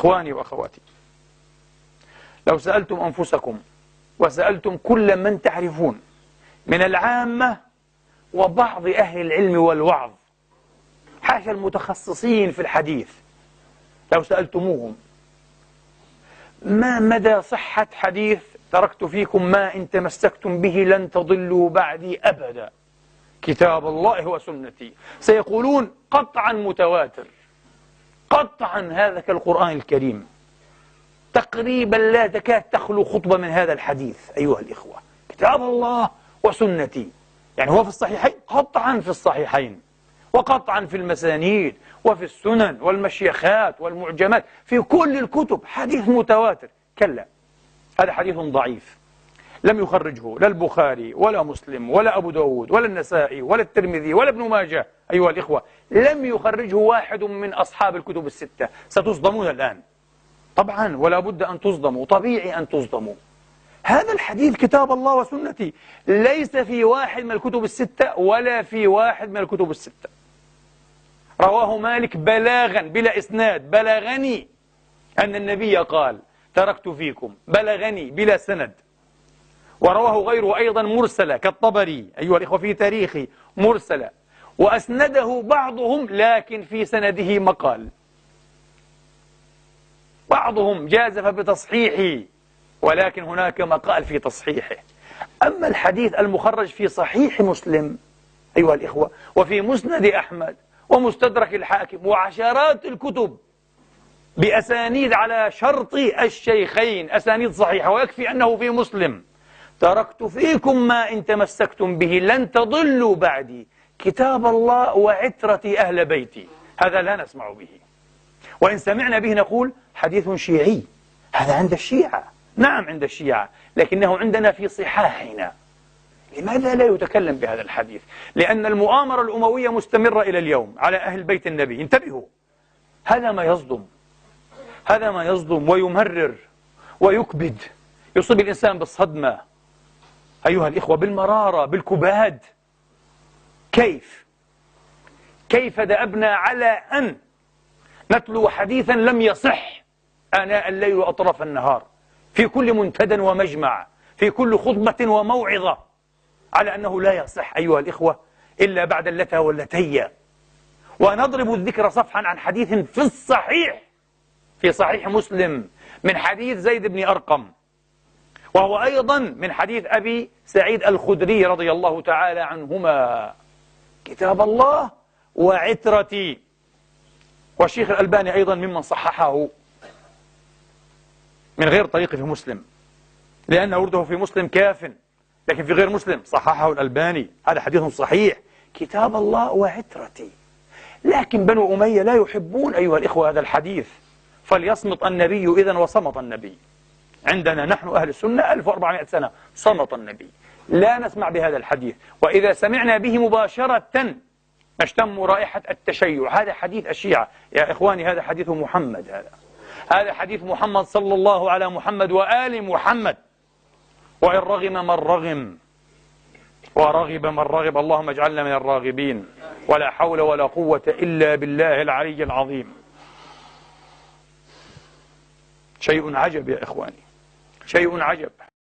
إخواني وأخواتي، لو سألتم أنفسكم وسألتم كل من تعرفون من العامة وبعض أهل العلم والوعظ، حاشا المتخصصين في الحديث، لو سألتموهم ما مدى صحة حديث تركت فيكم ما إن تمسكتم به لن تضلوا بعدي أبدا، كتاب الله وسنتي، سيقولون قطعا متواتر، قطعا هذا كالقرآن الكريم، تقريبا لا تكاد تخلو خطبة من هذا الحديث. أيها الإخوة، كتاب الله وسنتي، يعني هو في الصحيحين، قطعا في الصحيحين، وقطعا في المسانيد وفي السنن والمشيخات والمعجمات، في كل الكتب حديث متواتر. كلا، هذا حديث ضعيف لم يخرجه لا البخاري ولا مسلم ولا أبو داود ولا النسائي ولا الترمذي ولا ابن ماجه. أيها الإخوة، لم يخرجه واحد من أصحاب الكتب الستة. ستصدمون الآن طبعا، ولا بد أن تصدموا، طبيعي أن تصدموا. هذا الحديث كتاب الله وسنتي ليس في واحد من الكتب الستة ولا في واحد من الكتب الستة. رواه مالك بلاغا بلا إسناد، بلغني أن النبي قال تركت فيكم، بلغني بلا سند. ورواه غيره أيضا مرسلة كالطبري أيها الإخوة في تاريخه، مرسلة، وأسنده بعضهم لكن في سنده مقال، بعضهم جازف بتصحيحه ولكن هناك مقال في تصحيحه. أما الحديث المخرج في صحيح مسلم أيها الإخوة وفي مسند أحمد ومستدرك الحاكم وعشرات الكتب بأسانيد على شرط الشيخين، أسانيد صحيحة، ويكفي أنه في مسلم، تركت فيكم ما إن تمسكتم به لن تضلوا بعدي، كتاب الله وعترتي أهل بيتي. هذا لا نسمع به، وإن سمعنا به نقول حديث شيعي. هذا عند الشيعة، نعم عند الشيعة، لكنه عندنا في صحاحنا. لماذا لا يتكلم بهذا الحديث؟ لأن المؤامرة الأموية مستمرة إلى اليوم على أهل بيت النبي. انتبهوا، هذا ما يصدم، هذا ما يصدم ويمرر ويكبد، يصيب الإنسان بالصدمة أيها الإخوة، بالمرارة، بالكباد. كيف دأبنا على أن نتلو حديثا لم يصح آناء الليل وأطراف النهار، في كل منتدى ومجمع، في كل خطبة وموعظة، على أنه لا يصح أيها الإخوة إلا بعد اللتى واللتي. ونضرب الذكر صفحا عن حديث في الصحيح، في صحيح مسلم، من حديث زيد بن أرقم، وهو أيضا من حديث أبي سعيد الخدري رضي الله تعالى عنهما، كتاب الله وعترتي. والشيخ الألباني أيضا ممن صححه من غير طريق في مسلم، لأن ورده في مسلم كاف، لكن في غير مسلم صححه الألباني. هذا حديث صحيح، كتاب الله وعترتي. لكن بنو أمية لا يحبون أيها الإخوة هذا الحديث، فليصمت النبي إذن وصمت النبي. عندنا نحن أهل السنة 1400 سنة صمت النبي، لا نسمع بهذا الحديث، وإذا سمعنا به مباشرة نشتم رائحة التشيع. هذا حديث الشيعة يا إخواني، هذا حديث محمد، هذا حديث محمد صلى الله على محمد وآل محمد. وإن رغم من رغم ورغب من رغب، اللهم اجعلنا من الراغبين، ولا حول ولا قوة إلا بالله العلي العظيم. شيء عجب يا إخواني، شيء عجب.